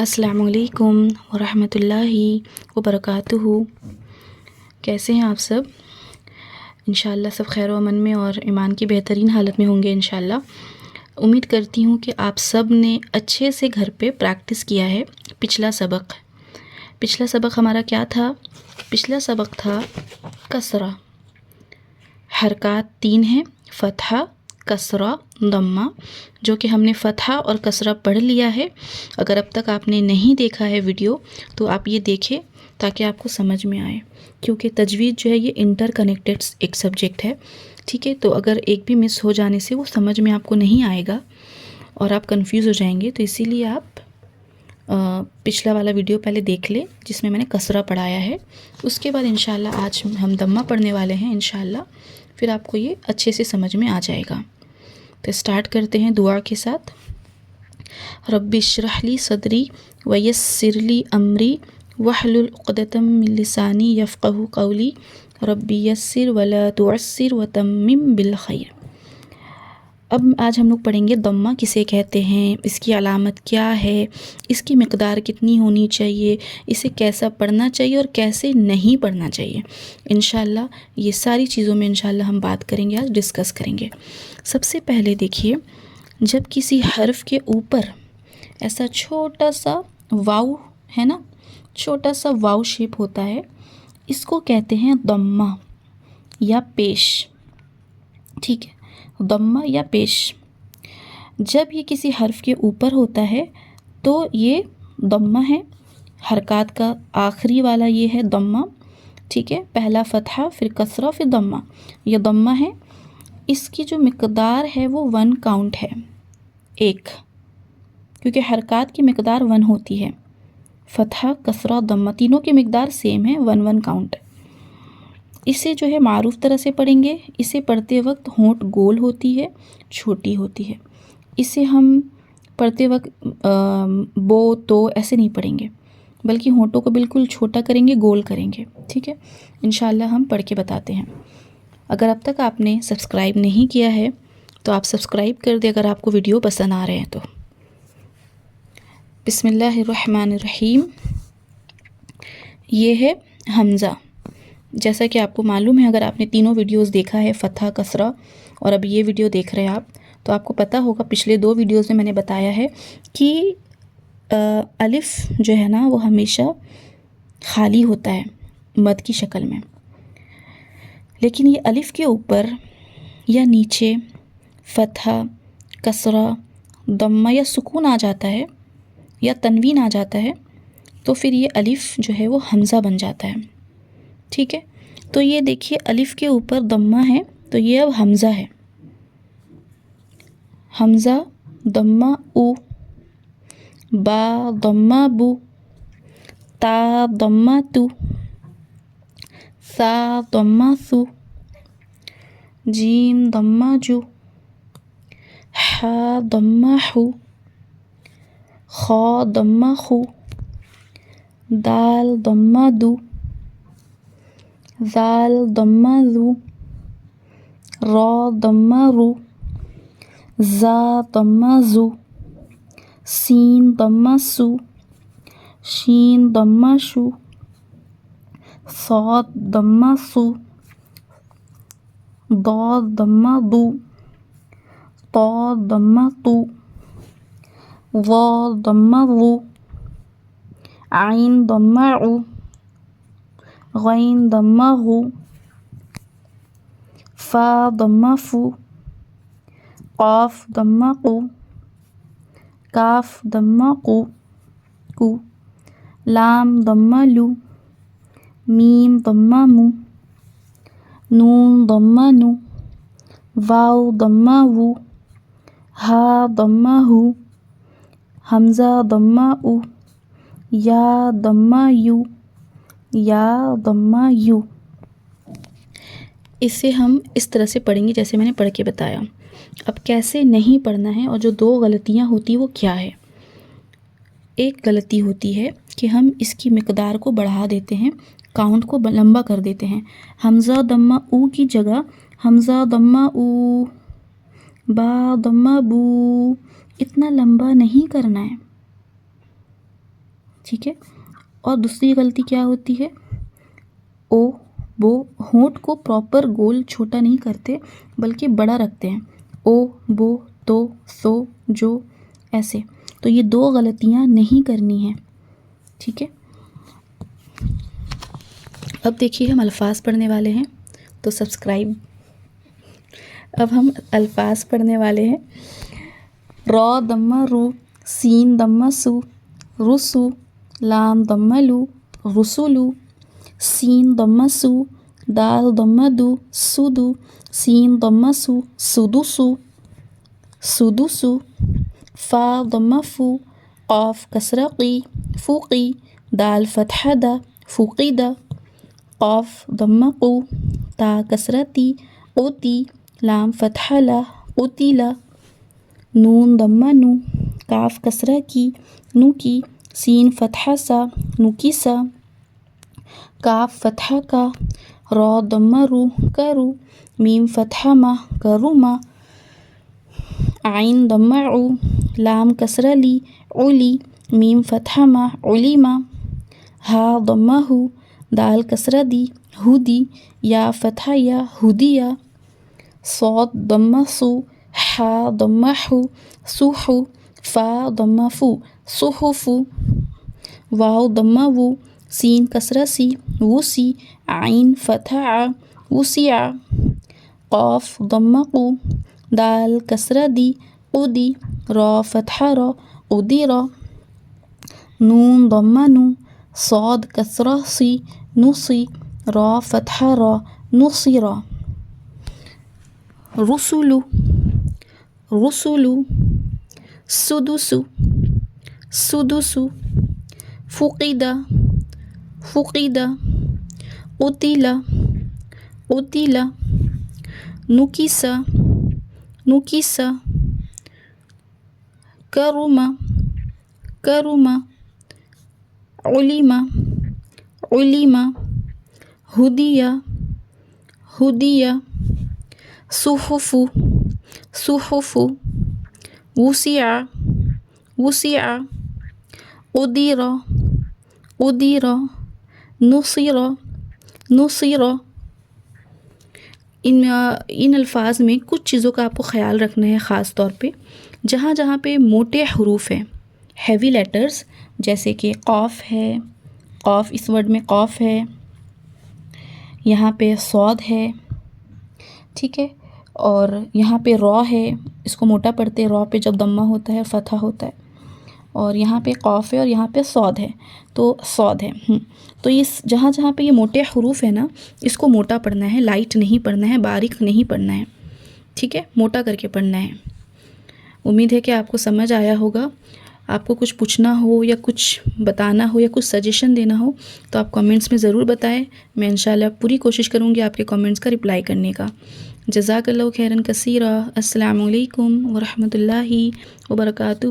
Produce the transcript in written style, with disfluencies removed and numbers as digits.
السلام علیکم ورحمۃ اللہ وبرکاتہ۔ کیسے ہیں آپ سب؟ انشاءاللہ سب خیر و امن میں اور ایمان کی بہترین حالت میں ہوں گے انشاءاللہ۔ امید کرتی ہوں کہ آپ سب نے اچھے سے گھر پہ پریکٹس کیا ہے پچھلا سبق ہمارا کیا تھا؟ پچھلا سبق تھا کسرہ۔ حرکات 3 ہیں، فتحہ، کسرہ، ضمہ، جو کہ ہم نے فتحہ اور کسرہ پڑھ لیا ہے۔ اگر اب تک آپ نے نہیں دیکھا ہے ویڈیو تو آپ یہ دیکھیں تاکہ آپ کو سمجھ میں آئے، کیونکہ تجوید جو ہے یہ انٹر کنیکٹڈ ایک سبجیکٹ ہے، ٹھیک ہے؟ تو اگر ایک بھی مس ہو جانے سے وہ سمجھ میں آپ کو نہیں آئے گا اور آپ کنفیوز ہو جائیں گے، تو اسی لیے آپ پچھلا والا ویڈیو پہلے دیکھ لیں جس میں نے کسرہ پڑھایا ہے۔ اس کے بعد انشاءاللہ آج ہم ضمہ پڑھنے والے ہیں انشاءاللہ، پھر آپ کو یہ اچھے سے سمجھ میں آ جائے گا۔ تو اسٹارٹ کرتے ہیں دعا کے ساتھ۔ رب اشرح لی صدری ویسر لی امری واحلل عقدۃ من لسانی یفقہوا قولی رب یسر ولا تعسر وتمم بالخیر۔ اب آج ہم لوگ پڑھیں گے ضمہ کسے کہتے ہیں، اس کی علامت کیا ہے، اس کی مقدار کتنی ہونی چاہیے، اسے کیسا پڑھنا چاہیے اور کیسے نہیں پڑھنا چاہیے۔ انشاءاللہ یہ ساری چیزوں میں انشاءاللہ ہم بات کریں گے، آج ڈسکس کریں گے۔ سب سے پہلے دیکھیے، جب کسی حرف کے اوپر ایسا چھوٹا سا واو ہے نا، چھوٹا سا واو شیپ ہوتا ہے، اس کو کہتے ہیں ضمہ یا پیش، ٹھیک ہے؟ ضمہ یا پیش۔ جب یہ کسی حرف کے اوپر ہوتا ہے تو یہ ضمہ ہے، حرکات کا آخری والا یہ ہے ضمہ، ٹھیک ہے؟ پہلا فتحہ، پھر کسرہ، پھر ضمہ، یہ ضمہ ہے۔ اس کی جو مقدار ہے وہ 1 کاؤنٹ ہے، 1، کیونکہ حرکات کی مقدار 1 ہوتی ہے۔ فتحہ، کسرہ، ضمہ تینوں کی مقدار سیم ہے، 1 کاؤنٹ۔ اسے جو ہے معروف طرح سے پڑھیں گے۔ اسے پڑھتے وقت ہونٹ گول ہوتی ہے، چھوٹی ہوتی ہے۔ اسے ہم پڑھتے وقت بو تو ایسے نہیں پڑھیں گے، بلکہ ہونٹوں کو بالکل چھوٹا کریں گے، گول کریں گے، ٹھیک ہے؟ انشاءاللہ ہم پڑھ کے بتاتے ہیں۔ اگر اب تک آپ نے سبسکرائب نہیں کیا ہے تو آپ سبسکرائب کر دیں اگر آپ کو ویڈیو پسند آ رہے ہیں تو۔ بسم اللہ الرحمن الرحیم۔ یہ ہے حمزہ۔ جیسا کہ آپ کو معلوم ہے، اگر آپ نے تینوں ویڈیوز دیکھا ہے، فتحہ، کسرہ، اور اب یہ ویڈیو دیکھ رہے ہیں آپ، تو آپ کو پتہ ہوگا پچھلے 2 ویڈیوز میں نے بتایا ہے کہ الف جو ہے نا وہ ہمیشہ خالی ہوتا ہے مد کی شکل میں، لیکن یہ الف کے اوپر یا نیچے فتحہ، کسرہ، ضمہ یا سکون آ جاتا ہے یا تنوین آ جاتا ہے تو پھر یہ الف جو ہے وہ حمزہ بن جاتا ہے، ٹھیک ہے؟ تو یہ دیکھیے الف کے اوپر ضمہ ہے تو یہ اب حمزہ ہے، حمزہ، ضمہ او، با ضمہ بو، تا ضمہ تو، سا ضمہ سو، جیم ضمہ جو، حا ضمہ حو، خا ضمہ خو، دال ضمہ دو، ذال ضمہ ذو، را ضمہ رو، زا ضمہ زو، سین ضمہ سو، شین ضمہ شو، صاد ضمہ سو، ضاد ضمہ دو، طا ضمہ تو، ظا ضمہ ظو، عین ضمہ عو، غین ضمہ غو، فا ضمہ فو، قاف ضمہ قو، کاف ضمہ کو، لام ضمہ لو، میم ضمہ مو، نون ضمہ نو، واو ضمہ وو، ہا ضمہ ہو، حمزہ ضمہ او، یا ضمہ یو، یا ضمہ یو۔ اسے ہم اس طرح سے پڑھیں گے جیسے میں نے پڑھ کے بتایا۔ اب کیسے نہیں پڑھنا ہے اور جو 2 غلطیاں ہوتی وہ کیا ہے؟ ایک غلطی ہوتی ہے کہ ہم اس کی مقدار کو بڑھا دیتے ہیں، کاؤنٹ کو لمبا کر دیتے ہیں۔ حمزہ ضمہ او کی جگہ حمزہ ضمہ او، با ضمہ بو، اتنا لمبا نہیں کرنا ہے، ٹھیک ہے. اور دوسری غلطی کیا ہوتی ہے؟ او بو ہونٹ کو پراپر گول چھوٹا نہیں کرتے بلکہ بڑا رکھتے ہیں. او بو تو سو جو ایسے. تو یہ 2 غلطیاں نہیں کرنی ہیں. ٹھیک ہے. اب دیکھیے ہم الفاظ پڑھنے والے ہیں تو سبسکرائب. اب ہم الفاظ پڑھنے والے ہیں. را ضمہ رو، سین ضمہ سو، رسو، لام ضمہ لو، رسولو، سین ضمہ سو، دال ضمہ دو، سدو، سین ضمہ سو، سدوسو، سدوسو، فا ضمہ فو، قاف کسرہ قی، فوقی، دال فتحہ دا، فوقیدہ، قاف ضمہ قو، تا کسرہ تی، قوتی، لام فتحہ لا، قتیلا، نون ضمہ نو، کاف کسرہ کی، نوکی، سین فتحہ سا، نوکیسا، کاف فتحہ کا، را ضمہ رو، کرو، میم فتحہ ما، کروما، عین ضمہ عو، لام کسرہ لی، علی، میم فتحہ ما، علیما، ہا ضمہ ہو، دال کسرہ دی، ہودی، یا فتحہ یا، ہودیا، صاد ضمہ سو، حا ضمہ حو، سوحو، فا ضمہ فو، صحفو، واو ضمہ وو، سین کسرہ سی، وسی، عین فتحہ ع، وسع، قاف ضمہ قو، دال کسرہ دی، قدی، را فتحہ را، قدیرا، نون ضمہ نو، صاد کسرہ سی، نصی، را فتحہ را، نصیرا، رسولو، رسولو، سدسو، سدسو، فقیدہ، فقیدہ، قتیلا، قتیلا، نکیسا، نکیسا، کرما، کرما، علیما، علیما، ہدیہ، ہدیہ، صحفو، صحفو، وسع، وسع، قدیرا، قدیرا، نصیرا، نصیرا. ان الفاظ میں کچھ چیزوں کا آپ کو خیال رکھنا ہے. خاص طور پہ جہاں جہاں پہ موٹے حروف ہیں، ہیوی لیٹرز، جیسے کہ قاف ہے، قاف اس ورڈ میں قاف ہے، یہاں پہ صاد ہے، ٹھیک ہے، اور یہاں پہ را ہے، اس کو موٹا پڑھتے ہیں. را پہ جب ضمہ ہوتا ہے فتحہ ہوتا ہے. اور یہاں پہ قاف ہے اور یہاں پہ صاد ہے، تو صاد ہے. تو اس جہاں جہاں پہ یہ موٹے حروف ہے نا، اس کو موٹا پڑھنا ہے، لائٹ نہیں پڑھنا ہے، باریک نہیں پڑھنا ہے. ٹھیک ہے، موٹا کر کے پڑھنا ہے. امید ہے کہ آپ کو سمجھ آیا ہوگا. آپ کو کچھ پوچھنا ہو یا کچھ بتانا ہو یا کچھ سجیشن دینا ہو تو آپ کامنٹس میں ضرور بتائیں. میں انشاءاللہ پوری کوشش کروں گی آپ کے کامنٹس کا رپلائی کرنے کا. جزاک اللہ خیراً کثیرا. السلام علیکم ورحمۃ اللہ وبرکاتہ.